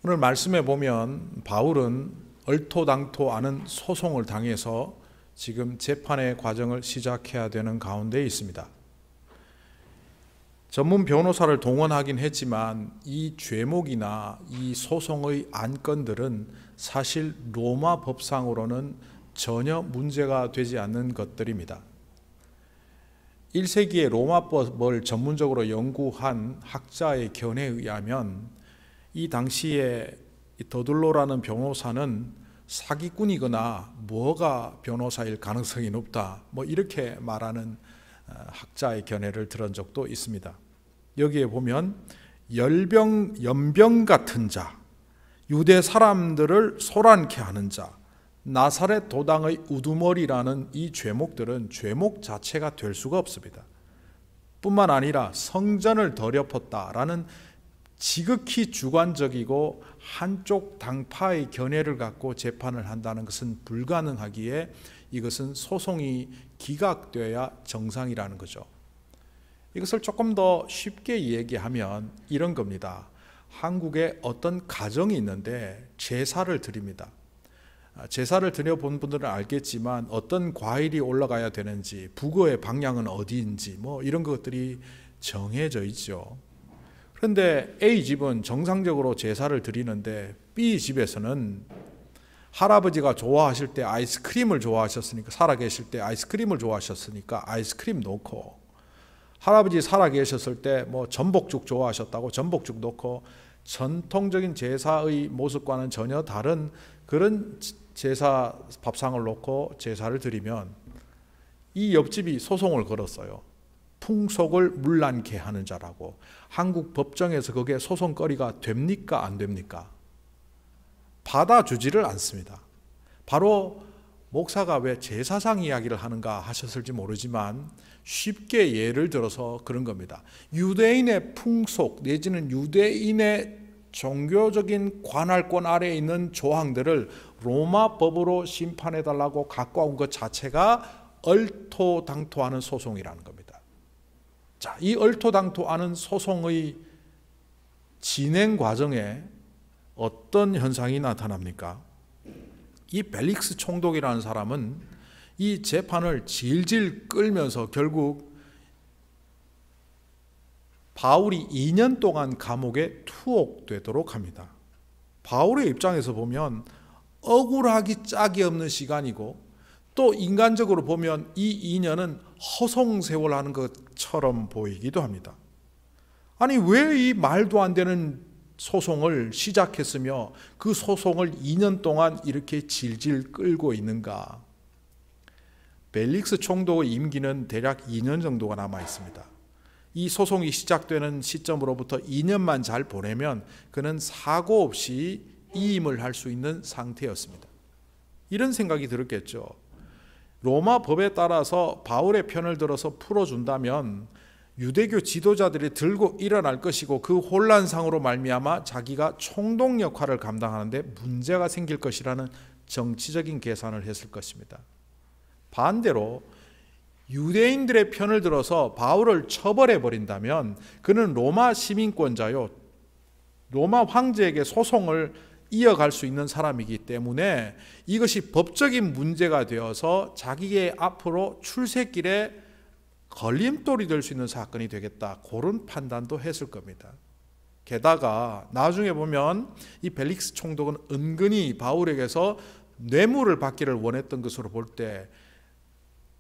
오늘 말씀에 보면 바울은 얼토당토 않은 소송을 당해서 지금 재판의 과정을 시작해야 되는 가운데 있습니다. 전문 변호사를 동원하긴 했지만 이 죄목이나 이 소송의 안건들은 사실 로마 법상으로는 전혀 문제가 되지 않는 것들입니다. 1세기에 로마법을 전문적으로 연구한 학자의 견해에 의하면 이 당시에 더둘로라는 변호사는 사기꾼이거나 뭐가 변호사일 가능성이 높다, 이렇게 말하는 학자의 견해를 들은 적도 있습니다. 여기에 보면 연병 같은 자, 유대 사람들을 소란케 하는 자, 나사렛 도당의 우두머리라는 이 죄목들은 죄목 자체가 될 수가 없습니다. 뿐만 아니라 성전을 더럽혔다라는 지극히 주관적이고 한쪽 당파의 견해를 갖고 재판을 한다는 것은 불가능하기에 이것은 소송이 기각되어야 정상이라는 거죠. 이것을 조금 더 쉽게 얘기하면 이런 겁니다. 한국에 어떤 가정이 있는데 제사를 드립니다. 제사를 드려본 분들은 알겠지만 어떤 과일이 올라가야 되는지, 북어의 방향은 어디인지 이런 것들이 정해져 있죠. 그런데 A집은 정상적으로 제사를 드리는데 B집에서는 할아버지가 좋아하실 때 아이스크림을 좋아하셨으니까, 살아계실 때 아이스크림을 좋아하셨으니까 아이스크림 넣고, 할아버지 살아계셨을 때 전복죽 좋아하셨다고 전복죽 넣고, 전통적인 제사의 모습과는 전혀 다른 그런 제사 밥상을 놓고 제사를 드리면 이 옆집이 소송을 걸었어요. 풍속을 문란케 하는 자라고. 한국 법정에서 그게 소송거리가 됩니까 안 됩니까? 받아주지를 않습니다. 바로 목사가 왜 제사상 이야기를 하는가 하셨을지 모르지만 쉽게 예를 들어서 그런 겁니다. 유대인의 풍속 내지는 유대인의 종교적인 관할권 아래에 있는 조항들을 로마 법으로 심판해달라고 갖고 온 것 자체가 얼토당토하는 소송이라는 겁니다. 자, 이 얼토당토하는 소송의 진행 과정에 어떤 현상이 나타납니까? 이 벨릭스 총독이라는 사람은 이 재판을 질질 끌면서 결국 바울이 2년 동안 감옥에 투옥되도록 합니다. 바울의 입장에서 보면 억울하기 짝이 없는 시간이고, 또 인간적으로 보면 이 2년은 허송세월 하는 것처럼 보이기도 합니다. 아니, 왜 이 말도 안 되는 소송을 시작했으며 그 소송을 2년 동안 이렇게 질질 끌고 있는가? 벨릭스 총독의 임기는 대략 2년 정도가 남아 있습니다. 이 소송이 시작되는 시점으로부터 2년만 잘 보내면 그는 사고 없이 이임을 할 수 있는 상태였습니다. 이런 생각이 들었겠죠. 로마 법에 따라서 바울의 편을 들어서 풀어준다면 유대교 지도자들이 들고 일어날 것이고, 그 혼란상으로 말미암아 자기가 총독 역할을 감당하는데 문제가 생길 것이라는 정치적인 계산을 했을 것입니다. 반대로 유대인들의 편을 들어서 바울을 처벌해 버린다면 그는 로마 시민권자요, 로마 황제에게 소송을 이어갈 수 있는 사람이기 때문에 이것이 법적인 문제가 되어서 자기의 앞으로 출세길에 걸림돌이 될 수 있는 사건이 되겠다, 그런 판단도 했을 겁니다. 게다가 나중에 보면 이 벨릭스 총독은 은근히 바울에게서 뇌물을 받기를 원했던 것으로 볼 때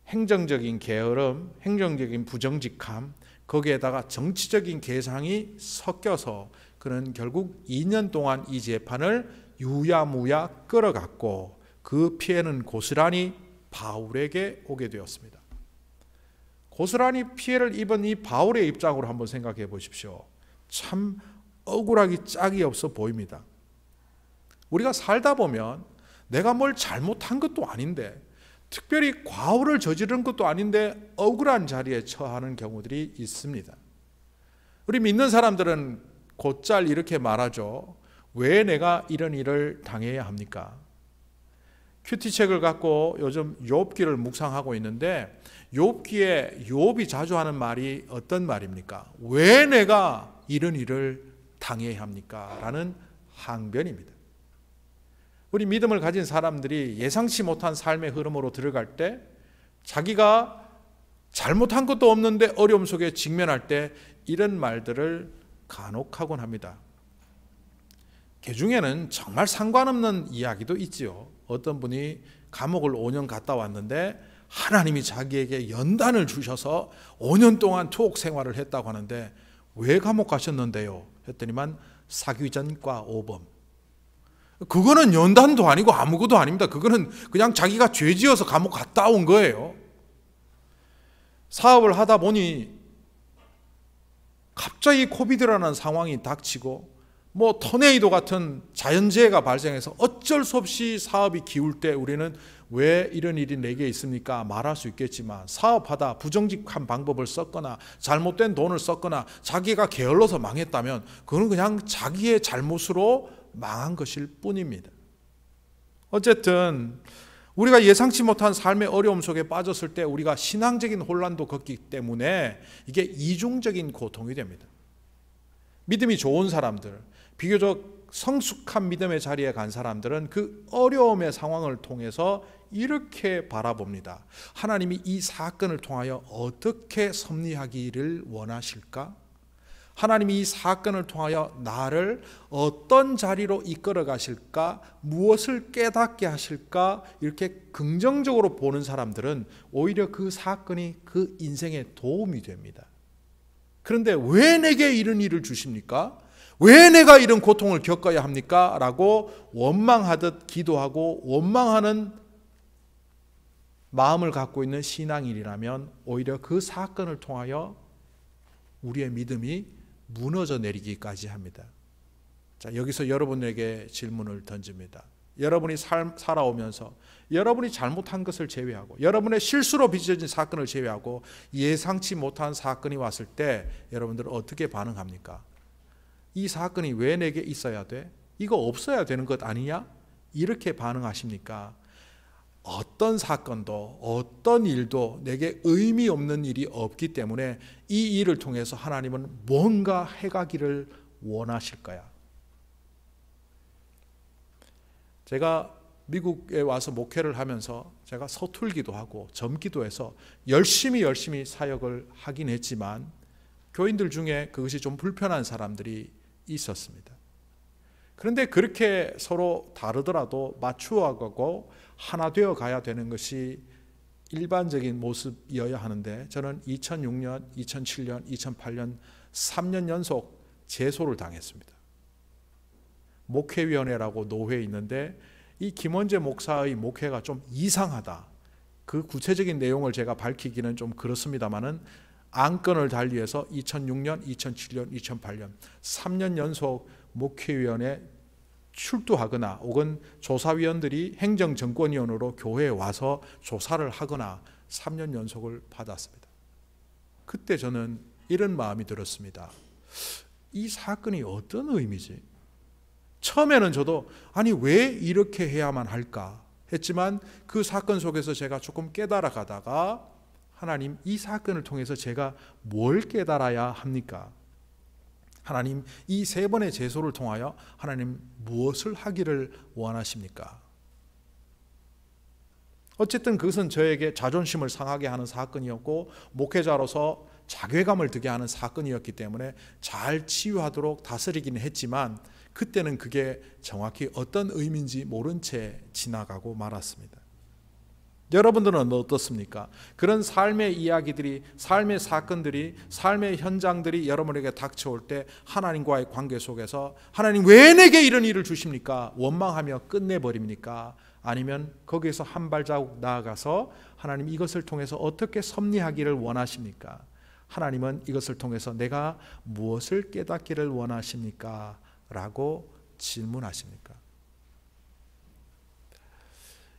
행정적인 게으름, 행정적인 부정직함, 거기에다가 정치적인 계상이 섞여서 그는 결국 2년 동안 이 재판을 유야무야 끌어갔고, 그 피해는 고스란히 바울에게 오게 되었습니다. 고스란히 피해를 입은 이 바울의 입장으로 한번 생각해 보십시오. 참 억울하기 짝이 없어 보입니다. 우리가 살다 보면 내가 뭘 잘못한 것도 아닌데, 특별히 과오를 저지른 것도 아닌데 억울한 자리에 처하는 경우들이 있습니다. 우리 믿는 사람들은 곧잘 이렇게 말하죠. 왜 내가 이런 일을 당해야 합니까? 큐티책을 갖고 요즘 욥기를 묵상하고 있는데, 욥기에 욥이 자주 하는 말이 어떤 말입니까? 왜 내가 이런 일을 당해야 합니까? 라는 항변입니다. 우리 믿음을 가진 사람들이 예상치 못한 삶의 흐름으로 들어갈 때, 자기가 잘못한 것도 없는데 어려움 속에 직면할 때 이런 말들을 간혹 하곤 합니다. 그 중에는 정말 상관없는 이야기도 있지요. 어떤 분이 감옥을 5년 갔다 왔는데 하나님이 자기에게 연단을 주셔서 5년 동안 투옥 생활을 했다고 하는데, 왜 감옥 가셨는데요? 했더니만 사귀전과 오범. 그거는 연단도 아니고 아무것도 아닙니다. 그거는 그냥 자기가 죄지어서 감옥 갔다 온 거예요. 사업을 하다 보니 갑자기 코비드라는 상황이 닥치고 토네이도 같은 자연재해가 발생해서 어쩔 수 없이 사업이 기울 때 우리는 왜 이런 일이 내게 있습니까? 말할 수 있겠지만, 사업하다 부정직한 방법을 썼거나 잘못된 돈을 썼거나 자기가 게을러서 망했다면 그건 그냥 자기의 잘못으로 망한 것일 뿐입니다. 어쨌든 우리가 예상치 못한 삶의 어려움 속에 빠졌을 때 우리가 신앙적인 혼란도 겪기 때문에 이게 이중적인 고통이 됩니다. 믿음이 좋은 사람들, 비교적 성숙한 믿음의 자리에 간 사람들은 그 어려움의 상황을 통해서 이렇게 바라봅니다. 하나님이 이 사건을 통하여 어떻게 섭리하기를 원하실까? 하나님이 이 사건을 통하여 나를 어떤 자리로 이끌어 가실까? 무엇을 깨닫게 하실까? 이렇게 긍정적으로 보는 사람들은 오히려 그 사건이 그 인생에 도움이 됩니다. 그런데 왜 내게 이런 일을 주십니까? 왜 내가 이런 고통을 겪어야 합니까? 라고 원망하듯 기도하고 원망하는 마음을 갖고 있는 신앙인이라면 오히려 그 사건을 통하여 우리의 믿음이 무너져 내리기까지 합니다. 자, 여기서 여러분에게 질문을 던집니다. 여러분이 살아오면서 여러분이 잘못한 것을 제외하고 여러분의 실수로 빚어진 사건을 제외하고 예상치 못한 사건이 왔을 때 여러분들은 어떻게 반응합니까? 이 사건이 왜 내게 있어야 돼? 이거 없어야 되는 것 아니냐? 이렇게 반응하십니까? 어떤 사건도 어떤 일도 내게 의미 없는 일이 없기 때문에 이 일을 통해서 하나님은 뭔가 해가기를 원하실 거야. 제가 미국에 와서 목회를 하면서 제가 서툴기도 하고 젊기도 해서 열심히 사역을 하긴 했지만 교인들 중에 그것이 좀 불편한 사람들이 있었습니다. 그런데 그렇게 서로 다르더라도 맞추어가고 하나 되어 가야 되는 것이 일반적인 모습이어야 하는데, 저는 2006년, 2007년, 2008년 3년 연속 제소를 당했습니다. 목회위원회라고 노회에 있는데 이 김원재 목사의 목회가 좀 이상하다. 그 구체적인 내용을 제가 밝히기는 좀 그렇습니다만은 안건을 달리해서 2006년, 2007년, 2008년 3년 연속 목회위원회 출두하거나 혹은 조사위원들이 행정정권위원으로 교회에 와서 조사를 하거나 3년 연속을 받았습니다. 그때 저는 이런 마음이 들었습니다. 이 사건이 어떤 의미지? 처음에는 저도 아니 왜 이렇게 해야만 할까 했지만 그 사건 속에서 제가 조금 깨달아 가다가 하나님, 이 사건을 통해서 제가 뭘 깨달아야 합니까? 하나님, 이 3번의 제소를 통하여 하나님 무엇을 하기를 원하십니까? 어쨌든 그것은 저에게 자존심을 상하게 하는 사건이었고 목회자로서 자괴감을 들게 하는 사건이었기 때문에 잘 치유하도록 다스리기는 했지만 그때는 그게 정확히 어떤 의미인지 모른 채 지나가고 말았습니다. 여러분들은 어떻습니까? 그런 삶의 이야기들이, 삶의 사건들이, 삶의 현장들이 여러분에게 닥쳐올 때 하나님과의 관계 속에서 하나님 왜 내게 이런 일을 주십니까? 원망하며 끝내버립니까? 아니면 거기에서 한 발자국 나아가서 하나님 이것을 통해서 어떻게 섭리하기를 원하십니까? 하나님은 이것을 통해서 내가 무엇을 깨닫기를 원하십니까? 라고 질문하십니까?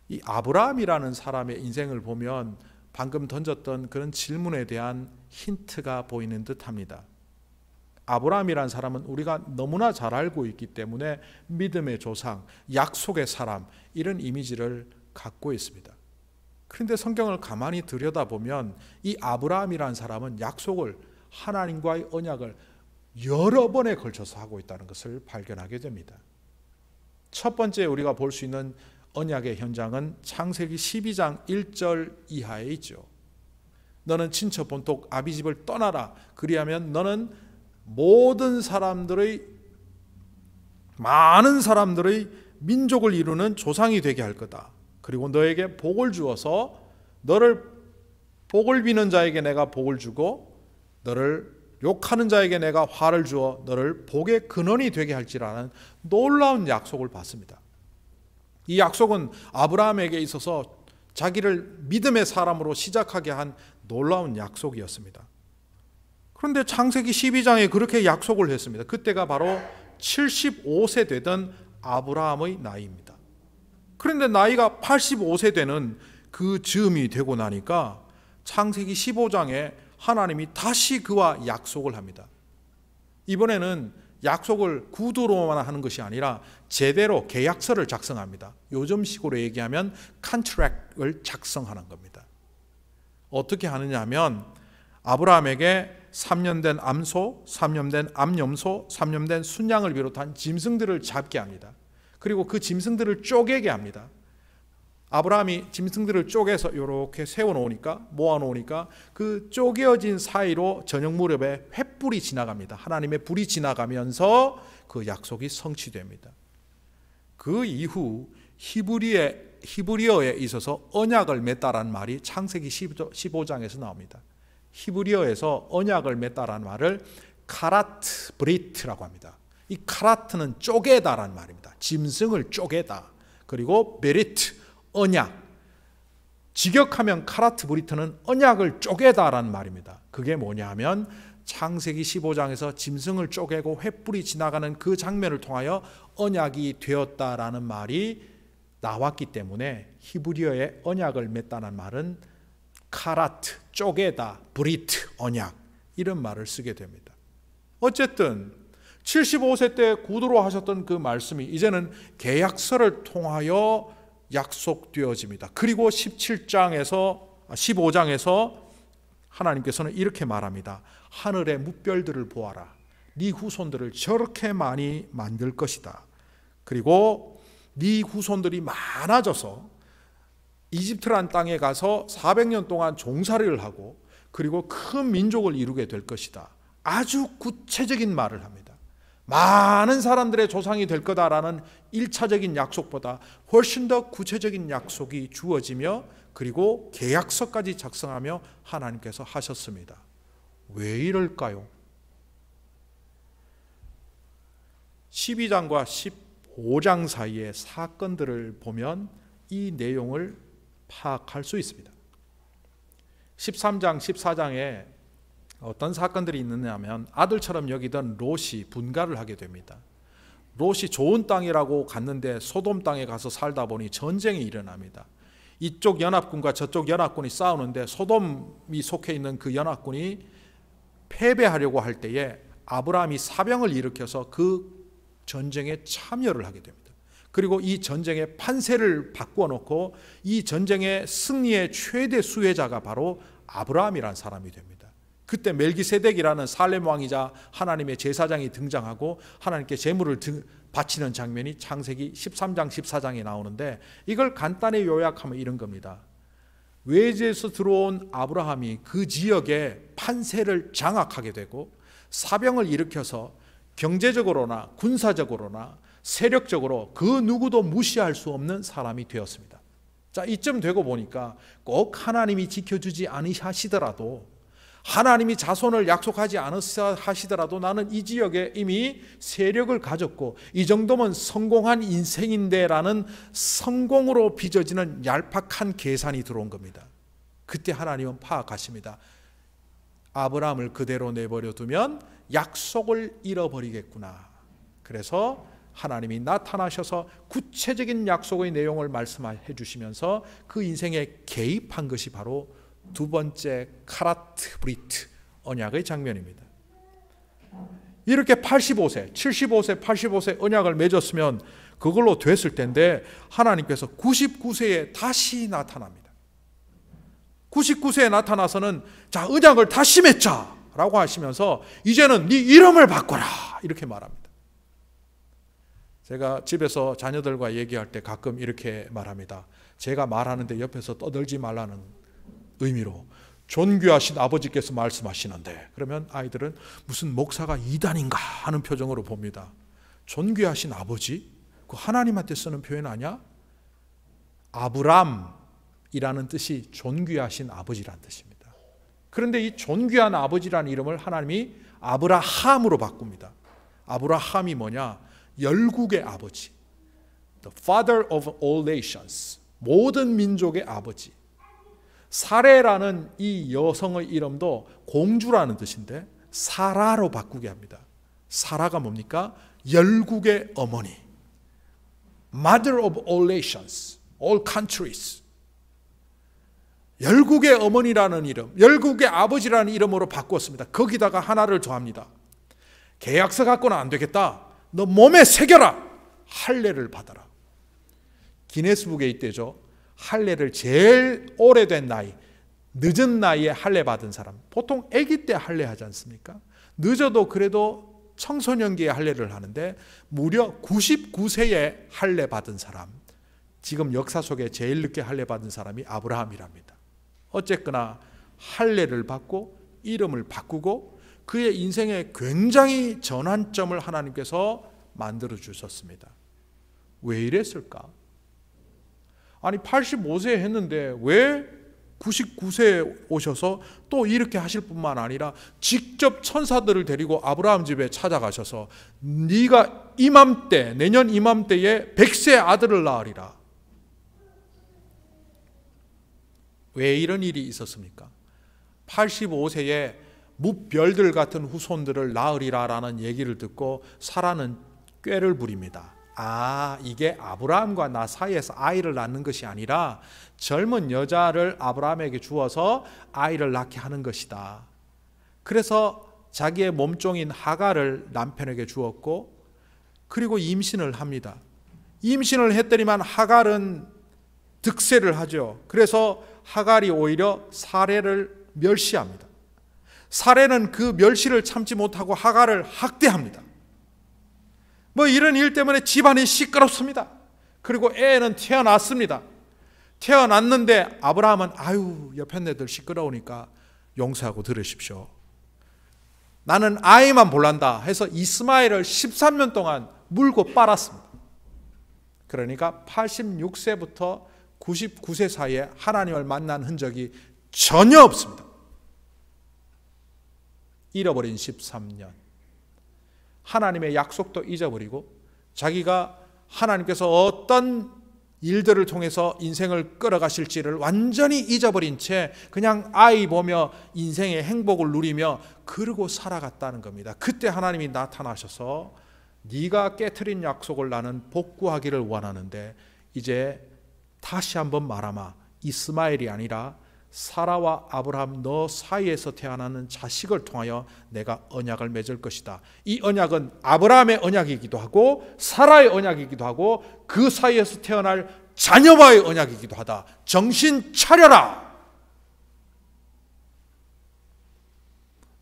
이 아브라함이라는 사람의 인생을 보면 방금 던졌던 그런 질문에 대한 힌트가 보이는 듯합니다. 아브라함이라는 사람은 우리가 너무나 잘 알고 있기 때문에 믿음의 조상, 약속의 사람 이런 이미지를 갖고 있습니다. 그런데 성경을 가만히 들여다보면 이 아브라함이라는 사람은 약속을, 하나님과의 언약을 여러 번에 걸쳐서 하고 있다는 것을 발견하게 됩니다. 첫 번째 우리가 볼 수 있는 언약의 현장은 창세기 12장 1절 이하에 있죠. 너는 친척 본토 아비 집을 떠나라. 그리하면 너는 많은 사람들의 민족을 이루는 조상이 되게 할 거다. 그리고 너에게 복을 주어서 너를 복을 비는 자에게 내가 복을 주고 너를 욕하는 자에게 내가 화를 주어 너를 복의 근원이 되게 할지라는 놀라운 약속을 받습니다. 이 약속은 아브라함에게 있어서 자기를 믿음의 사람으로 시작하게 한 놀라운 약속이었습니다. 그런데 창세기 12장에 그렇게 약속을 했습니다. 그때가 바로 75세 되던 아브라함의 나이입니다. 그런데 나이가 85세 되는 그 즈음이 되고 나니까 창세기 15장에 하나님이 다시 그와 약속을 합니다. 이번에는 약속을 구두로만 하는 것이 아니라 제대로 계약서를 작성합니다. 요즘식으로 얘기하면 컨트랙트를 작성하는 겁니다. 어떻게 하느냐 하면 아브라함에게 3년 된 암소, 3년 된 암염소, 3년 된 순양을 비롯한 짐승들을 잡게 합니다. 그리고 그 짐승들을 쪼개게 합니다. 아브라함이 짐승들을 쪼개서 이렇게 세워놓으니까, 모아놓으니까 그 쪼개어진 사이로 저녁 무렵에 횃불이 지나갑니다. 하나님의 불이 지나가면서 그 약속이 성취됩니다. 그 이후 히브리어에 있어서 언약을 맺다라는 말이 창세기 15장에서 나옵니다. 히브리어에서 언약을 맺다라는 말을 카라트 브리트라고 합니다. 이 카라트는 쪼개다라는 말입니다. 짐승을 쪼개다. 그리고 베리트, 언약. 직역하면 카라트 브리트는 언약을 쪼개다라는 말입니다. 그게 뭐냐 하면 창세기 15장에서 짐승을 쪼개고 횃불이 지나가는 그 장면을 통하여 언약이 되었다라는 말이 나왔기 때문에 히브리어의 언약을 맺다는 말은 카라트, 쪼개다, 브리트, 언약 이런 말을 쓰게 됩니다. 어쨌든 75세 때 구두로 하셨던 그 말씀이 이제는 계약서를 통하여 약속되어집니다. 그리고 15장에서 하나님께서는 이렇게 말합니다. 하늘의 뭇별들을 보아라. 네 후손들을 저렇게 많이 만들 것이다. 그리고 네 후손들이 많아져서 이집트란 땅에 가서 400년 동안 종살이를 하고 그리고 큰 민족을 이루게 될 것이다. 아주 구체적인 말을 합니다. 많은 사람들의 조상이 될 거다라는 1차적인 약속보다 훨씬 더 구체적인 약속이 주어지며 그리고 계약서까지 작성하며 하나님께서 하셨습니다. 왜 이럴까요? 12장과 15장 사이의 사건들을 보면 이 내용을 파악할 수 있습니다. 13장, 14장에 어떤 사건들이 있느냐면 아들처럼 여기던 롯이 분가를 하게 됩니다. 롯이 좋은 땅이라고 갔는데 소돔 땅에 가서 살다 보니 전쟁이 일어납니다. 이쪽 연합군과 저쪽 연합군이 싸우는데 소돔이 속해 있는 그 연합군이 패배하려고 할 때에 아브라함이 사병을 일으켜서 그 전쟁에 참여를 하게 됩니다. 그리고 이 전쟁의 판세를 바꾸어 놓고 이 전쟁의 승리의 최대 수혜자가 바로 아브라함이라는 사람이 됩니다. 그때 멜기세덱이라는 살렘 왕이자 하나님의 제사장이 등장하고 하나님께 제물을 바치는 장면이 창세기 13장 14장에 나오는데 이걸 간단히 요약하면 이런 겁니다. 외지에서 들어온 아브라함이 그 지역의 판세를 장악하게 되고 사병을 일으켜서 경제적으로나 군사적으로나 세력적으로 그 누구도 무시할 수 없는 사람이 되었습니다. 자, 이쯤 되고 보니까 꼭 하나님이 지켜주지 않으시더라도 하나님이 자손을 약속하지 않으시더라도 나는 이 지역에 이미 세력을 가졌고 이 정도면 성공한 인생인데라는 성공으로 빚어지는 얄팍한 계산이 들어온 겁니다. 그때 하나님은 파악하십니다. 아브라함을 그대로 내버려 두면 약속을 잃어버리겠구나. 그래서 하나님이 나타나셔서 구체적인 약속의 내용을 말씀해 주시면서 그 인생에 개입한 것이 바로 두 번째 카라트 브리트 언약의 장면입니다. 이렇게 85세, 75세, 85세 언약을 맺었으면 그걸로 됐을 텐데 하나님께서 99세에 다시 나타납니다. 99세에 나타나서는 자, 언약을 다시 맺자라고 하시면서 이제는 네 이름을 바꿔라 이렇게 말합니다. 제가 집에서 자녀들과 얘기할 때 가끔 이렇게 말합니다. 제가 말하는데 옆에서 떠들지 말라는 의미로 존귀하신 아버지께서 말씀하시는데, 그러면 아이들은 무슨 목사가 이단인가 하는 표정으로 봅니다. 존귀하신 아버지? 그 하나님한테 쓰는 표현 아니야? 아브람이라는 뜻이 존귀하신 아버지라는 뜻입니다. 그런데 이 존귀한 아버지라는 이름을 하나님이 아브라함으로 바꿉니다. 아브라함이 뭐냐? 열국의 아버지, The Father of all nations, 모든 민족의 아버지. 사레라는 이 여성의 이름도 공주라는 뜻인데 사라로 바꾸게 합니다. 사라가 뭡니까? 열국의 어머니, Mother of all nations, all countries. 열국의 어머니라는 이름, 열국의 아버지라는 이름으로 바꿨습니다. 거기다가 하나를 더합니다. 계약서 갖고는 안 되겠다. 너 몸에 새겨라. 할례를 받아라. 기네스북에 있대죠. 할례를 제일 오래된 나이, 늦은 나이에 할례 받은 사람. 보통 아기 때 할례하지 않습니까? 늦어도 그래도 청소년기에 할례를 하는데 무려 99세에 할례 받은 사람. 지금 역사 속에 제일 늦게 할례 받은 사람이 아브라함이랍니다. 어쨌거나 할례를 받고 이름을 바꾸고 그의 인생에 굉장히 전환점을 하나님께서 만들어 주셨습니다. 왜 이랬을까? 아니 85세에 했는데 왜 99세에 오셔서 또 이렇게 하실 뿐만 아니라 직접 천사들을 데리고 아브라함 집에 찾아가셔서 네가 이맘때, 내년 이맘때에 100세 아들을 낳으리라. 왜 이런 일이 있었습니까? 85세에 무별들 같은 후손들을 낳으리라라는 얘기를 듣고 사라는 꾀를 부립니다. 아, 이게 아브라함과 나 사이에서 아이를 낳는 것이 아니라 젊은 여자를 아브라함에게 주어서 아이를 낳게 하는 것이다. 그래서 자기의 몸종인 하갈을 남편에게 주었고 그리고 임신을 합니다. 임신을 했더니만 하갈은 득세를 하죠. 그래서 하갈이 오히려 사레를 멸시합니다. 사레는 그 멸시를 참지 못하고 하갈을 학대합니다. 뭐 이런 일 때문에 집안이 시끄럽습니다. 그리고 애는 태어났습니다. 태어났는데 아브라함은 아유 옆에 애들 시끄러우니까 용서하고 들으십시오. 나는 아이만 볼란다 해서 이스마엘을 13년 동안 물고 빨았습니다. 그러니까 86세부터 99세 사이에 하나님을 만난 흔적이 전혀 없습니다. 잃어버린 13년. 하나님의 약속도 잊어버리고 자기가 하나님께서 어떤 일들을 통해서 인생을 끌어가실지를 완전히 잊어버린 채 그냥 아이 보며 인생의 행복을 누리며 그러고 살아갔다는 겁니다. 그때 하나님이 나타나셔서 네가 깨트린 약속을 나는 복구하기를 원하는데 이제 다시 한번 말하마. 이스마엘이 아니라 사라와 아브라함 너 사이에서 태어나는 자식을 통하여 내가 언약을 맺을 것이다. 이 언약은 아브라함의 언약이기도 하고 사라의 언약이기도 하고 그 사이에서 태어날 자녀와의 언약이기도 하다. 정신 차려라.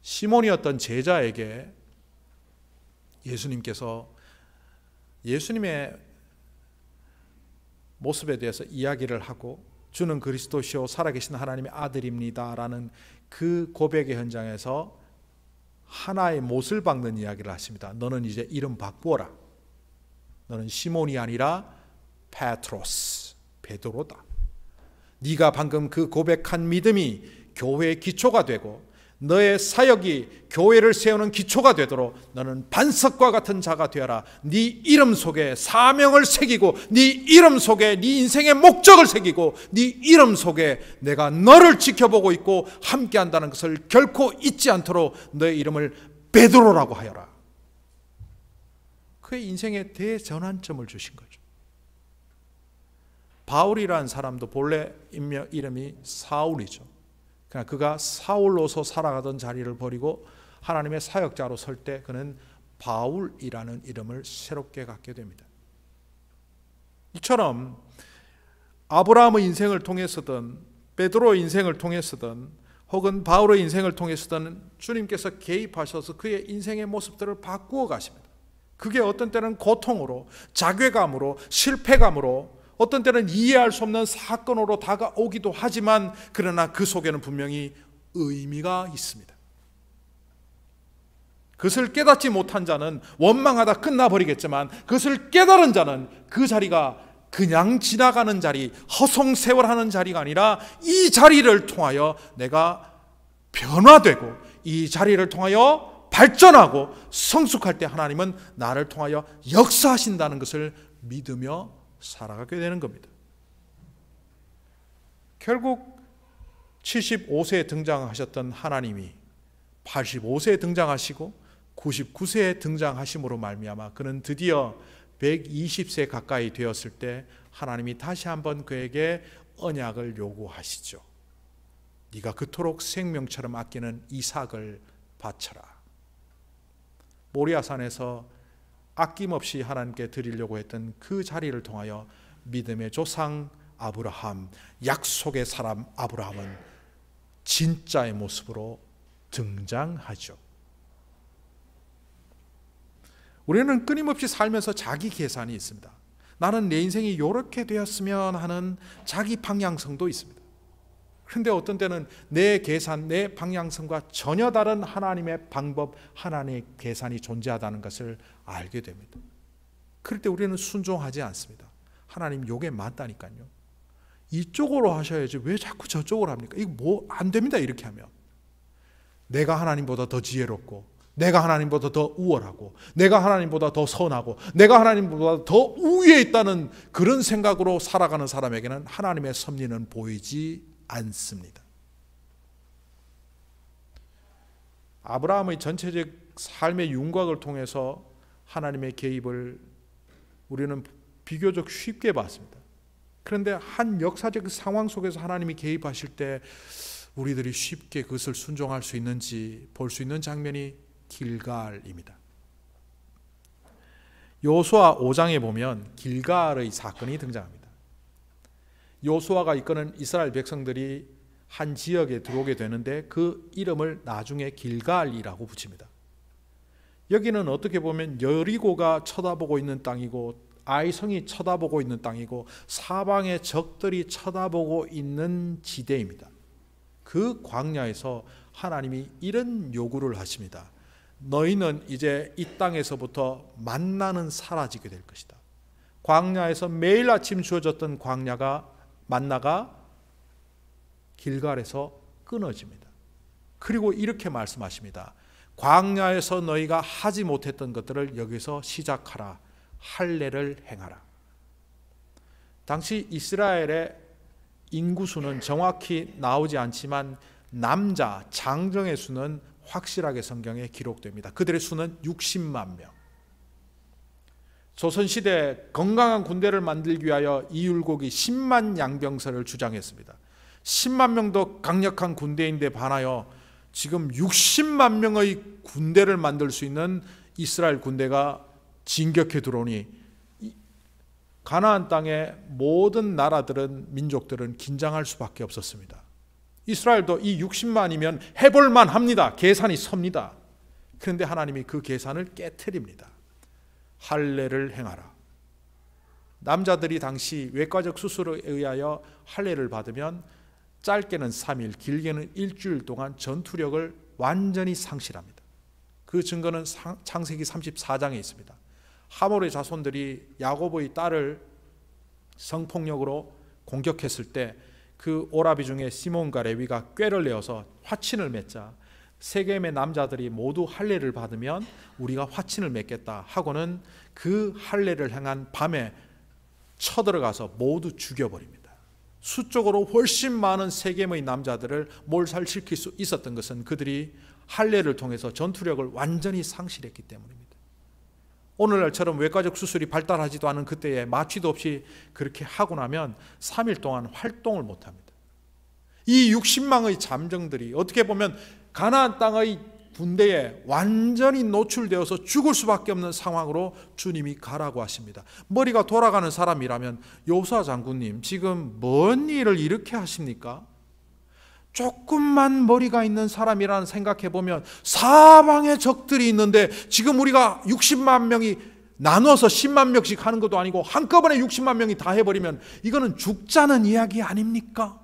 시몬이었던 제자에게 예수님께서 예수님의 모습에 대해서 이야기를 하고 주는 그리스도시요 살아계신 하나님의 아들입니다 라는 그 고백의 현장에서 하나의 못을 박는 이야기를 하십니다. 너는 이제 이름 바꾸어라. 너는 시몬이 아니라 페트로스, 베드로다. 네가 방금 그 고백한 믿음이 교회의 기초가 되고 너의 사역이 교회를 세우는 기초가 되도록 너는 반석과 같은 자가 되어라. 네 이름 속에 사명을 새기고 네 이름 속에 네 인생의 목적을 새기고 네 이름 속에 내가 너를 지켜보고 있고 함께한다는 것을 결코 잊지 않도록 너의 이름을 베드로라고 하여라. 그의 인생의 대전환점을 주신 거죠. 바울이라는 사람도 본래 이름이 사울이죠. 그러나 그가 사울로서 살아가던 자리를 버리고 하나님의 사역자로 설 때 그는 바울이라는 이름을 새롭게 갖게 됩니다. 이처럼 아브라함의 인생을 통해서든 베드로의 인생을 통해서든 혹은 바울의 인생을 통해서든 주님께서 개입하셔서 그의 인생의 모습들을 바꾸어 가십니다. 그게 어떤 때는 고통으로, 자괴감으로, 실패감으로, 어떤 때는 이해할 수 없는 사건으로 다가오기도 하지만 그러나 그 속에는 분명히 의미가 있습니다. 그것을 깨닫지 못한 자는 원망하다 끝나버리겠지만 그것을 깨달은 자는 그 자리가 그냥 지나가는 자리, 허송세월하는 자리가 아니라 이 자리를 통하여 내가 변화되고 이 자리를 통하여 발전하고 성숙할 때 하나님은 나를 통하여 역사하신다는 것을 믿으며 살아가게 되는 겁니다. 결국 75세에 등장하셨던 하나님이 85세에 등장하시고 99세에 등장하심으로 말미암아 그는 드디어 120세 가까이 되었을 때 하나님이 다시 한번 그에게 언약을 요구하시죠. 네가 그토록 생명처럼 아끼는 이삭을 바쳐라. 모리아산에서 아낌없이 하나님께 드리려고 했던 그 자리를 통하여 믿음의 조상 아브라함, 약속의 사람 아브라함은 진짜의 모습으로 등장하죠. 우리는 끊임없이 살면서 자기 계산이 있습니다. 나는 내 인생이 이렇게 되었으면 하는 자기 방향성도 있습니다. 그런데 어떤 때는 내 계산, 내 방향성과 전혀 다른 하나님의 방법, 하나님의 계산이 존재하다는 것을 알게 됩니다. 그럴 때 우리는 순종하지 않습니다. 하나님 요게 맞다니까요. 이쪽으로 하셔야지 왜 자꾸 저쪽으로 합니까? 이거 뭐 안 됩니다. 이렇게 하면 내가 하나님보다 더 지혜롭고 내가 하나님보다 더 우월하고 내가 하나님보다 더 선하고 내가 하나님보다 더 우위에 있다는 그런 생각으로 살아가는 사람에게는 하나님의 섭리는 보이지 않습니다. 아브라함의 전체적 삶의 윤곽을 통해서 하나님의 개입을 우리는 비교적 쉽게 봤습니다. 그런데 한 역사적 상황 속에서 하나님이 개입하실 때 우리들이 쉽게 그것을 순종할 수 있는지 볼 수 있는 장면이 길갈입니다. 여호수아 5장에 보면 길갈의 사건이 등장합니다. 여호수아가 이끄는 이스라엘 백성들이 한 지역에 들어오게 되는데 그 이름을 나중에 길갈이라고 붙입니다. 여기는 어떻게 보면 여리고가 쳐다보고 있는 땅이고 아이성이 쳐다보고 있는 땅이고 사방의 적들이 쳐다보고 있는 지대입니다. 그 광야에서 하나님이 이런 요구를 하십니다. 너희는 이제 이 땅에서부터 만나는 사라지게 될 것이다. 광야에서 매일 아침 주어졌던 만나가 길갈에서 끊어집니다. 그리고 이렇게 말씀하십니다. 광야에서 너희가 하지 못했던 것들을 여기서 시작하라. 할례를 행하라. 당시 이스라엘의 인구수는 정확히 나오지 않지만 남자 장정의 수는 확실하게 성경에 기록됩니다. 그들의 수는 60만 명. 조선시대 건강한 군대를 만들기 위하여 이율곡이 10만 양병설을 주장했습니다. 10만 명도 강력한 군대인데 반하여 지금 60만 명의 군대를 만들 수 있는 이스라엘 군대가 진격해 들어오니 가나안 땅의 모든 나라들은 민족들은 긴장할 수밖에 없었습니다. 이스라엘도 이 60만이면 해볼만 합니다. 계산이 섭니다. 그런데 하나님이 그 계산을 깨트립니다. 할례를 행하라. 남자들이 당시 외과적 수술에 의하여 할례를 받으면 짧게는 3일, 길게는 일주일 동안 전투력을 완전히 상실합니다. 그 증거는 창세기 34장에 있습니다. 하몰의 자손들이 야곱의 딸을 성폭력으로 공격했을 때 그 오라비 중에 시몬과 레위가 꾀를 내어서 화친을 맺자 세겜의 남자들이 모두 할례를 받으면 우리가 화친을 맺겠다 하고는 그 할례를 행한 밤에 쳐들어가서 모두 죽여버립니다. 수적으로 훨씬 많은 세겜의 남자들을 몰살시킬 수 있었던 것은 그들이 할례를 통해서 전투력을 완전히 상실했기 때문입니다. 오늘날처럼 외과적 수술이 발달하지도 않은 그때에 마취도 없이 그렇게 하고 나면 3일 동안 활동을 못합니다. 이 60만의 잠정들이 어떻게 보면 가나안 땅의 군대에 완전히 노출되어서 죽을 수밖에 없는 상황으로 주님이 가라고 하십니다. 머리가 돌아가는 사람이라면 여호수아 장군님 지금 뭔 일을 이렇게 하십니까? 조금만 머리가 있는 사람이라는 생각해 보면 사방에 적들이 있는데 지금 우리가 60만 명이 나눠서 10만 명씩 하는 것도 아니고 한꺼번에 60만 명이 다 해버리면 이거는 죽자는 이야기 아닙니까?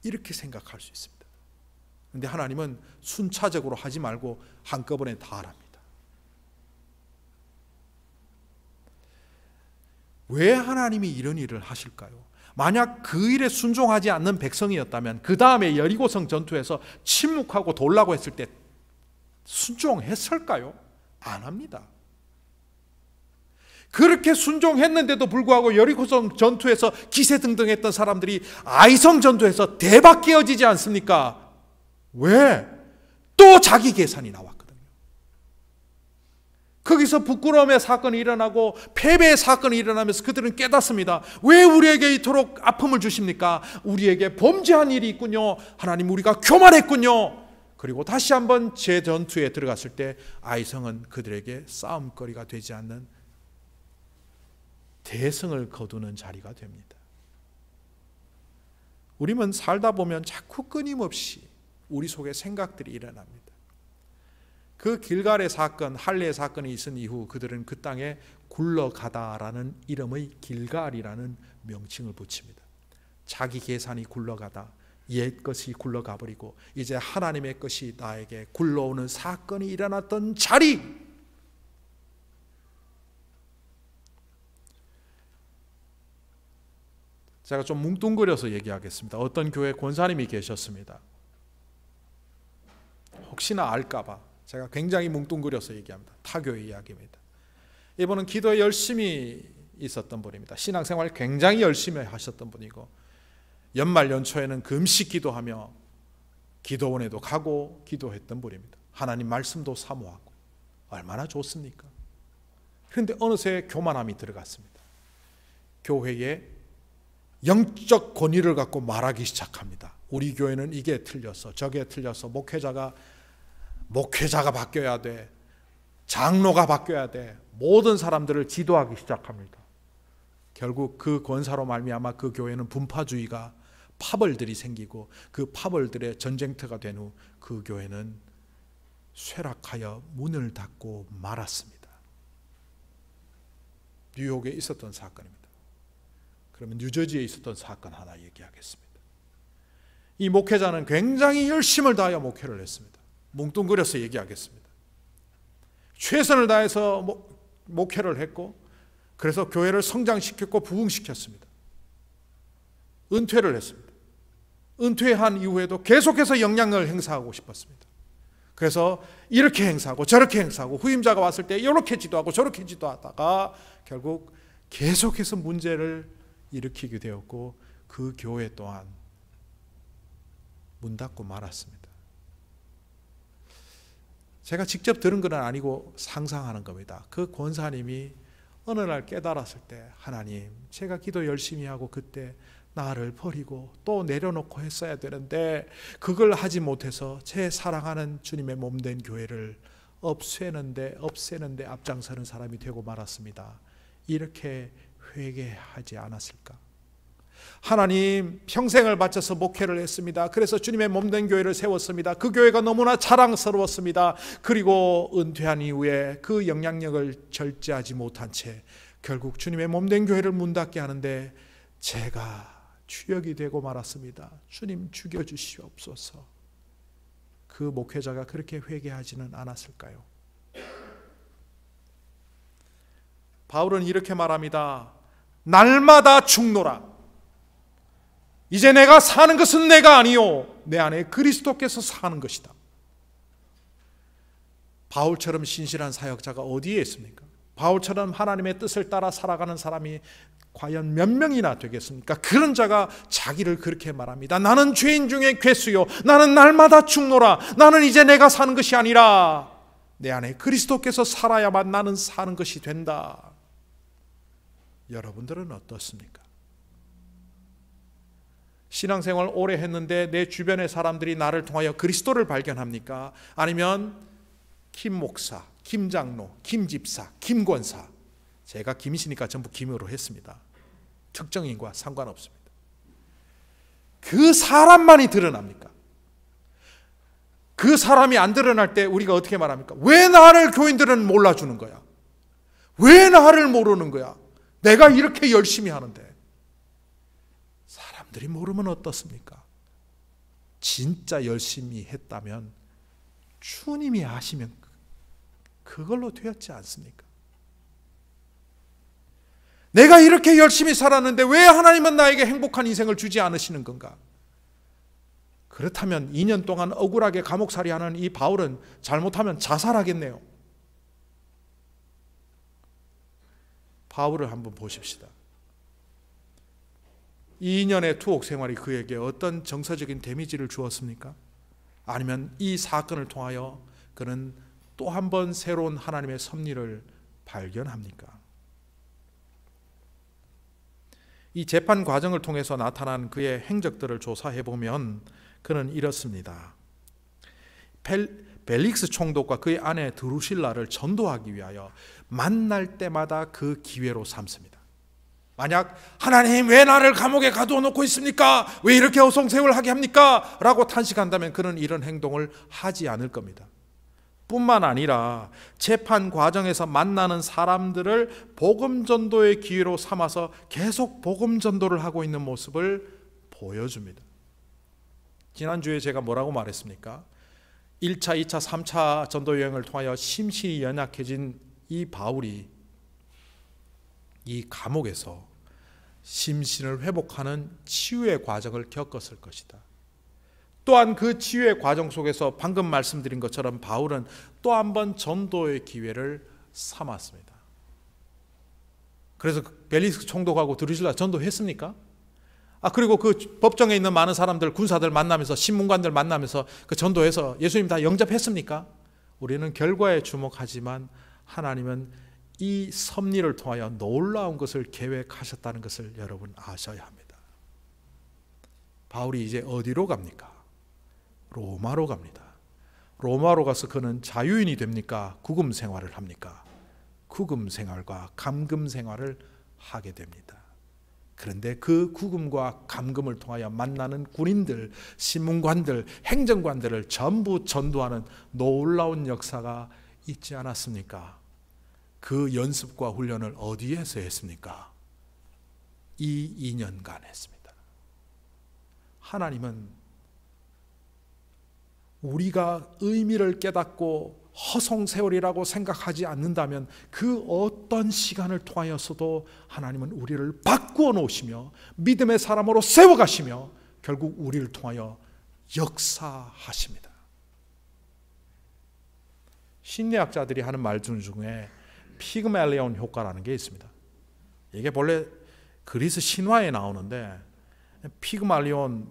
이렇게 생각할 수 있습니다. 그런데 하나님은 순차적으로 하지 말고 한꺼번에 다 하랍니다. 왜 하나님이 이런 일을 하실까요? 만약 그 일에 순종하지 않는 백성이었다면 그 다음에 여리고성 전투에서 침묵하고 돌라고 했을 때 순종했을까요? 안 합니다. 그렇게 순종했는데도 불구하고 여리고성 전투에서 기세등등했던 사람들이 아이성 전투에서 대박 깨어지지 않습니까? 왜? 또 자기 계산이 나왔거든요. 거기서 부끄러움의 사건이 일어나고 패배의 사건이 일어나면서 그들은 깨닫습니다. 왜 우리에게 이토록 아픔을 주십니까? 우리에게 범죄한 일이 있군요. 하나님, 우리가 교만했군요. 그리고 다시 한번 재전투에 들어갔을 때 아이성은 그들에게 싸움거리가 되지 않는 대승을 거두는 자리가 됩니다. 우리는 살다 보면 자꾸 끊임없이 우리 속에 생각들이 일어납니다. 그 길갈의 사건, 할례의 사건이 있은 이후 그들은 그 땅에 굴러가다라는 이름의 길갈이라는 명칭을 붙입니다. 자기 계산이 굴러가다, 옛 것이 굴러가 버리고 이제 하나님의 것이 나에게 굴러오는 사건이 일어났던 자리. 제가 좀 뭉뚱그려서 얘기하겠습니다. 어떤 교회 권사님이 계셨습니다. 혹시나 알까봐 제가 굉장히 뭉뚱그려서 얘기합니다. 타교의 이야기입니다. 이분은 기도에 열심히 있었던 분입니다. 신앙생활 굉장히 열심히 하셨던 분이고 연말 연초에는 금식 기도하며 기도원에도 가고 기도했던 분입니다. 하나님 말씀도 사모하고 얼마나 좋습니까? 그런데 어느새 교만함이 들어갔습니다. 교회에 영적 권위를 갖고 말하기 시작합니다. 우리 교회는 이게 틀렸어, 저게 틀렸어, 목회자가 바뀌어야 돼, 장로가 바뀌어야 돼, 모든 사람들을 지도하기 시작합니다. 결국 그 권사로 말미암아 그 교회는 분파주의가 파벌들이 생기고 그 파벌들의 전쟁터가 된 후 그 교회는 쇠락하여 문을 닫고 말았습니다. 뉴욕에 있었던 사건입니다. 그러면 뉴저지에 있었던 사건 하나 얘기하겠습니다. 이 목회자는 굉장히 열심을 다하여 목회를 했습니다. 뭉뚱그려서 얘기하겠습니다. 최선을 다해서 목회를 했고 그래서 교회를 성장시켰고 부흥시켰습니다. 은퇴를 했습니다. 은퇴한 이후에도 계속해서 영향력을 행사하고 싶었습니다. 그래서 이렇게 행사하고 저렇게 행사하고 후임자가 왔을 때 이렇게 지도하고 저렇게 지도하다가 결국 계속해서 문제를 일으키게 되었고 그 교회 또한 문 닫고 말았습니다. 제가 직접 들은 건 아니고 상상하는 겁니다. 그 권사님이 어느 날 깨달았을 때 하나님, 제가 기도 열심히 하고 그때 나를 버리고 또 내려놓고 했어야 되는데 그걸 하지 못해서 제 사랑하는 주님의 몸된 교회를 없애는데 앞장서는 사람이 되고 말았습니다. 이렇게 회개하지 않았을까? 하나님, 평생을 바쳐서 목회를 했습니다. 그래서 주님의 몸된 교회를 세웠습니다. 그 교회가 너무나 자랑스러웠습니다. 그리고 은퇴한 이후에 그 영향력을 절제하지 못한 채 결국 주님의 몸된 교회를 문 닫게 하는데 제가 추역이 되고 말았습니다. 주님 죽여주시옵소서. 그 목회자가 그렇게 회개하지는 않았을까요? 바울은 이렇게 말합니다. 날마다 죽노라. 이제 내가 사는 것은 내가 아니요 내 안에 그리스도께서 사는 것이다. 바울처럼 신실한 사역자가 어디에 있습니까? 바울처럼 하나님의 뜻을 따라 살아가는 사람이 과연 몇 명이나 되겠습니까? 그런 자가 자기를 그렇게 말합니다. 나는 죄인 중에 괴수요, 나는 날마다 죽노라. 나는 이제 내가 사는 것이 아니라 내 안에 그리스도께서 살아야만 나는 사는 것이 된다. 여러분들은 어떻습니까? 신앙생활 오래 했는데 내 주변의 사람들이 나를 통하여 그리스도를 발견합니까? 아니면 김 목사, 김 장로, 김 집사, 김 권사, 제가 김이시니까 전부 김으로 했습니다. 특정인과 상관없습니다. 그 사람만이 드러납니까? 그 사람이 안 드러날 때 우리가 어떻게 말합니까? 왜 나를 교인들은 몰라주는 거야? 왜 나를 모르는 거야? 내가 이렇게 열심히 하는데. 사람들이 모르면 어떻습니까? 진짜 열심히 했다면 주님이 아시면 그걸로 되었지 않습니까? 내가 이렇게 열심히 살았는데 왜 하나님은 나에게 행복한 인생을 주지 않으시는 건가? 그렇다면 2년 동안 억울하게 감옥살이하는 이 바울은 잘못하면 자살하겠네요. 바울을 한번 보십시다. 2년의 투옥 생활이 그에게 어떤 정서적인 데미지를 주었습니까? 아니면 이 사건을 통하여 그는 또 한 번 새로운 하나님의 섭리를 발견합니까? 이 재판 과정을 통해서 나타난 그의 행적들을 조사해 보면 그는 이렇습니다. 벨릭스 총독과 그의 아내 드루실라를 전도하기 위하여 만날 때마다 그 기회로 삼습니다. 만약 하나님 왜 나를 감옥에 가두어놓고 있습니까? 왜 이렇게 어송세월 하게 합니까? 라고 탄식한다면 그는 이런 행동을 하지 않을 겁니다. 뿐만 아니라 재판 과정에서 만나는 사람들을 복음 전도의 기회로 삼아서 계속 복음 전도를 하고 있는 모습을 보여줍니다. 지난주에 제가 뭐라고 말했습니까? 1차, 2차, 3차 전도 여행을 통하여 심신이 연약해진 이 바울이 이 감옥에서 심신을 회복하는 치유의 과정을 겪었을 것이다. 또한 그 치유의 과정 속에서 방금 말씀드린 것처럼 바울은 또 한 번 전도의 기회를 삼았습니다. 그래서 벨릭스 총독하고 드루실라 전도했습니까? 그리고 그 법정에 있는 많은 사람들, 군사들 만나면서 신문관들 만나면서 그 전도해서 예수님 다 영접했습니까? 우리는 결과에 주목하지만 하나님은 이 섭리를 통하여 놀라운 것을 계획하셨다는 것을 여러분 아셔야 합니다. 바울이 이제 어디로 갑니까? 로마로 갑니다. 로마로 가서 그는 자유인이 됩니까? 구금 생활을 합니까? 구금 생활과 감금 생활을 하게 됩니다. 그런데 그 구금과 감금을 통하여 만나는 군인들, 신문관들, 행정관들을 전부 전도하는 놀라운 역사가 있지 않았습니까? 그 연습과 훈련을 어디에서 했습니까? 이 2년간 했습니다. 하나님은 우리가 의미를 깨닫고 허송세월이라고 생각하지 않는다면 그 어떤 시간을 통하여서도 하나님은 우리를 바꾸어 놓으시며 믿음의 사람으로 세워가시며 결국 우리를 통하여 역사하십니다. 심리학자들이 하는 말 중에 피그말리온 효과라는 게 있습니다. 이게 본래 그리스 신화에 나오는데 피그말리온이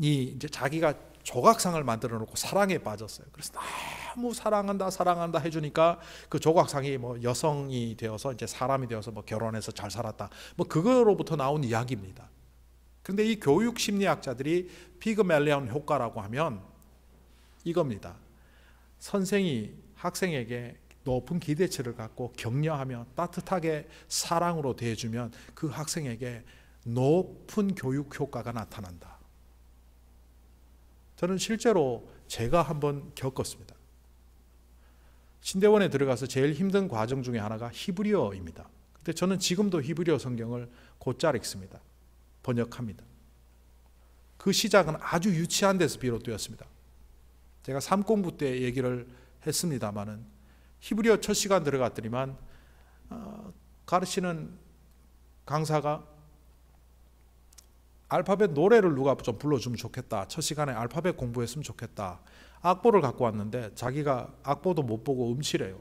이제 자기가 조각상을 만들어 놓고 사랑에 빠졌어요. 그래서 너무 사랑한다 해주니까 그 조각상이 뭐 여성이 되어서 이제 사람이 되어서 뭐 결혼해서 잘 살았다. 뭐 그거로부터 나온 이야기입니다. 그런데 이 교육 심리학자들이 피그말리온 효과라고 하면 이겁니다. 선생이 학생에게 높은 기대치를 갖고 격려하며 따뜻하게 사랑으로 대해주면 그 학생에게 높은 교육 효과가 나타난다. 저는 실제로 제가 한번 겪었습니다. 신대원에 들어가서 제일 힘든 과정 중에 하나가 히브리어입니다. 근데 저는 지금도 히브리어 성경을 곧잘 읽습니다. 번역합니다. 그 시작은 아주 유치한 데서 비롯되었습니다. 제가 삼공부 때 얘기를 했습니다마는 히브리어 첫 시간 들어갔더니만 가르치는 강사가 알파벳 노래를 누가 좀 불러주면 좋겠다. 첫 시간에 알파벳 공부했으면 좋겠다. 악보를 갖고 왔는데 자기가 악보도 못 보고 음치래요.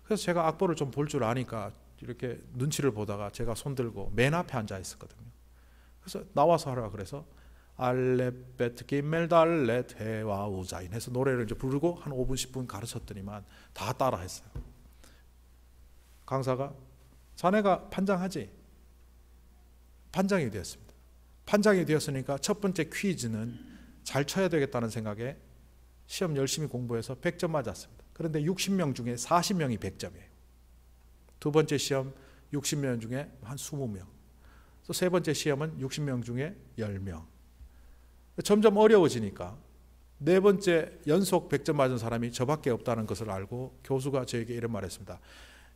그래서 제가 악보를 좀 볼 줄 아니까 이렇게 눈치를 보다가 제가 손들고 맨 앞에 앉아 있었거든요. 그래서 나와서 하라 그래서 알레벳 기멜 달렛 해와 우자인 해서 노래를 이제 부르고 한 5분 10분 가르쳤더니만 다 따라 했어요. 강사가 자네가 판장하지? 판장이 되었습니다. 판장이 되었으니까 첫 번째 퀴즈는 잘 쳐야 되겠다는 생각에 시험 열심히 공부해서 100점 맞았습니다. 그런데 60명 중에 40명이 100점이에요. 두 번째 시험 60명 중에 한 20명. 또 세 번째 시험은 60명 중에 10명. 점점 어려워지니까 네 번째 연속 100점 맞은 사람이 저밖에 없다는 것을 알고 교수가 저에게 이런 말을 했습니다.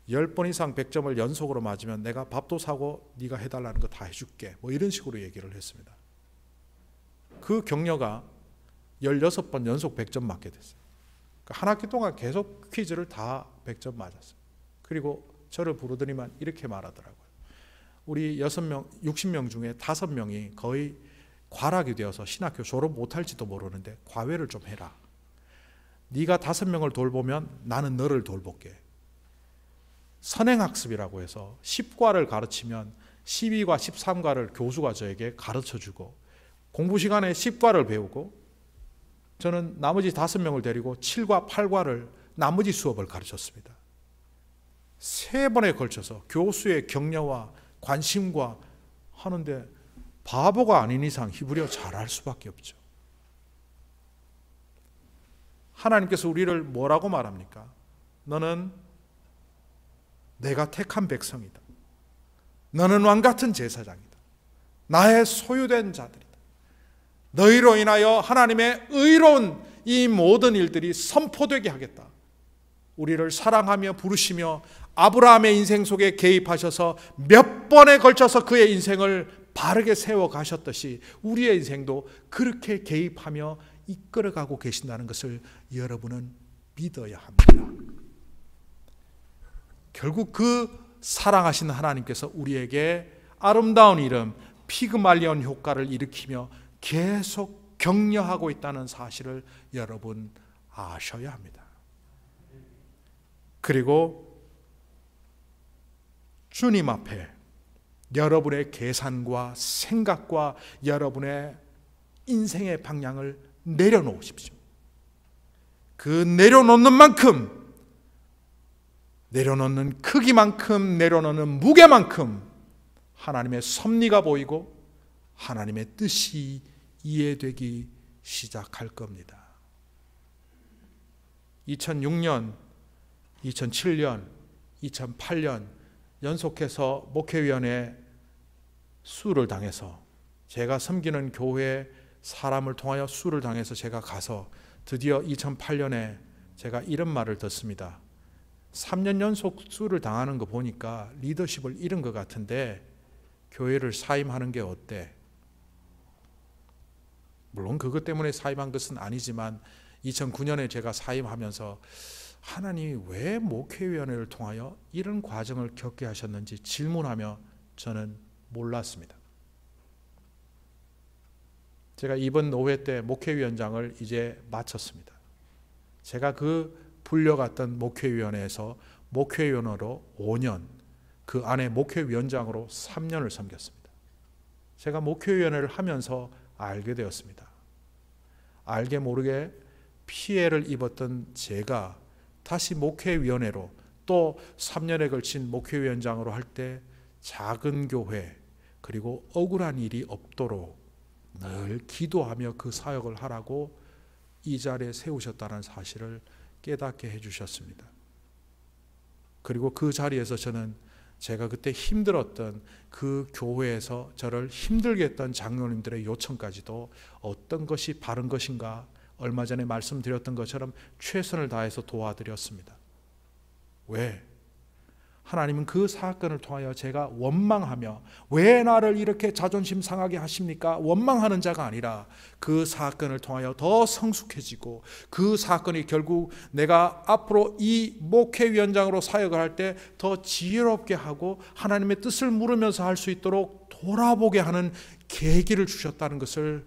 10번 이상 100점을 연속으로 맞으면 내가 밥도 사고 네가 해달라는 거 다 해줄게. 뭐 이런 식으로 얘기를 했습니다. 그 격려가 16번 연속 100점 맞게 됐어요. 한 학기 동안 계속 퀴즈를 다 100점 맞았어요. 그리고 저를 부르더니만 이렇게 말하더라고요. 우리 60명 중에 5명이 거의 과락이 되어서 신학교 졸업 못할지도 모르는데 과외를 좀 해라. 네가 5명을 돌보면 나는 너를 돌볼게. 선행학습이라고 해서 10과를 가르치면 12과 13과를 교수가 저에게 가르쳐주고 공부 시간에 10과를 배우고 저는 나머지 5명을 데리고 7과 8과를 나머지 수업을 가르쳤습니다. 3번에 걸쳐서 교수의 격려와 관심과 하는데 바보가 아닌 이상 히브리어 잘할 수밖에 없죠. 하나님께서 우리를 뭐라고 말합니까? 너는 내가 택한 백성이다. 너는 왕같은 제사장이다. 나의 소유된 자들이다. 너희로 인하여 하나님의 의로운 이 모든 일들이 선포되게 하겠다. 우리를 사랑하며 부르시며 아브라함의 인생 속에 개입하셔서 몇 번에 걸쳐서 그의 인생을 바르게 세워 가셨듯이 우리의 인생도 그렇게 개입하며 이끌어가고 계신다는 것을 여러분은 믿어야 합니다. 결국 그 사랑하시는 하나님께서 우리에게 아름다운 이름 피그말리온 효과를 일으키며 계속 격려하고 있다는 사실을 여러분 아셔야 합니다. 그리고 주님 앞에 여러분의 계산과 생각과 여러분의 인생의 방향을 내려놓으십시오. 그 내려놓는 만큼, 내려놓는 크기만큼, 내려놓는 무게만큼 하나님의 섭리가 보이고 하나님의 뜻이 이해되기 시작할 겁니다. 2006년, 2007년, 2008년 연속해서 목회위원회 수를 당해서 제가 섬기는 교회 사람을 통하여 수를 당해서 제가 가서 드디어 2008년에 제가 이런 말을 듣습니다. 3년 연속 수를 당하는 거 보니까 리더십을 잃은 것 같은데 교회를 사임하는 게 어때? 물론 그것 때문에 사임한 것은 아니지만 2009년에 제가 사임하면서 하나님이 왜 목회위원회를 통하여 이런 과정을 겪게 하셨는지 질문하며 저는 몰랐습니다. 제가 이번 노회 때 목회위원장을 이제 마쳤습니다. 제가 그 불려갔던 목회위원회에서 목회위원으로 5년, 그 안에 목회위원장으로 3년을 섬겼습니다. 제가 목회위원회를 하면서 알게 되었습니다. 알게 모르게 피해를 입었던 제가 다시 목회위원회로 또 3년에 걸친 목회위원장으로 할 때 작은 교회 그리고 억울한 일이 없도록 늘 기도하며 그 사역을 하라고 이 자리에 세우셨다는 사실을 깨닫게 해주셨습니다. 그리고 그 자리에서 저는 제가 그때 힘들었던 그 교회에서 저를 힘들게 했던 장로님들의 요청까지도 어떤 것이 바른 것인가 얼마 전에 말씀드렸던 것처럼 최선을 다해서 도와드렸습니다. 왜? 하나님은 그 사건을 통하여 제가 원망하며 왜 나를 이렇게 자존심 상하게 하십니까? 원망하는 자가 아니라 그 사건을 통하여 더 성숙해지고 그 사건이 결국 내가 앞으로 이 목회위원장으로 사역을 할 때 더 지혜롭게 하고 하나님의 뜻을 물으면서 할 수 있도록 돌아보게 하는 계기를 주셨다는 것을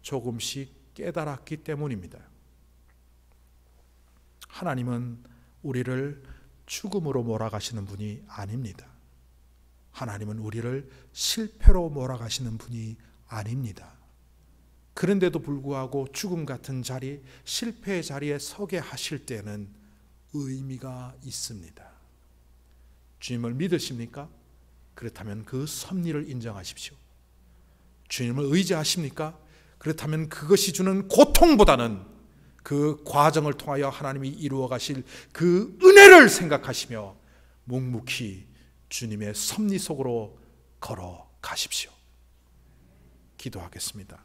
조금씩 깨달았기 때문입니다. 하나님은 우리를 죽음으로 몰아가시는 분이 아닙니다. 하나님은 우리를 실패로 몰아가시는 분이 아닙니다. 그런데도 불구하고 죽음 같은 자리, 실패의 자리에 서게 하실 때는 의미가 있습니다. 주님을 믿으십니까? 그렇다면 그 섭리를 인정하십시오. 주님을 의지하십니까? 그렇다면 그것이 주는 고통보다는 그 과정을 통하여 하나님이 이루어 가실 그 은혜를 생각하시며 묵묵히 주님의 섭리 속으로 걸어가십시오. 기도하겠습니다.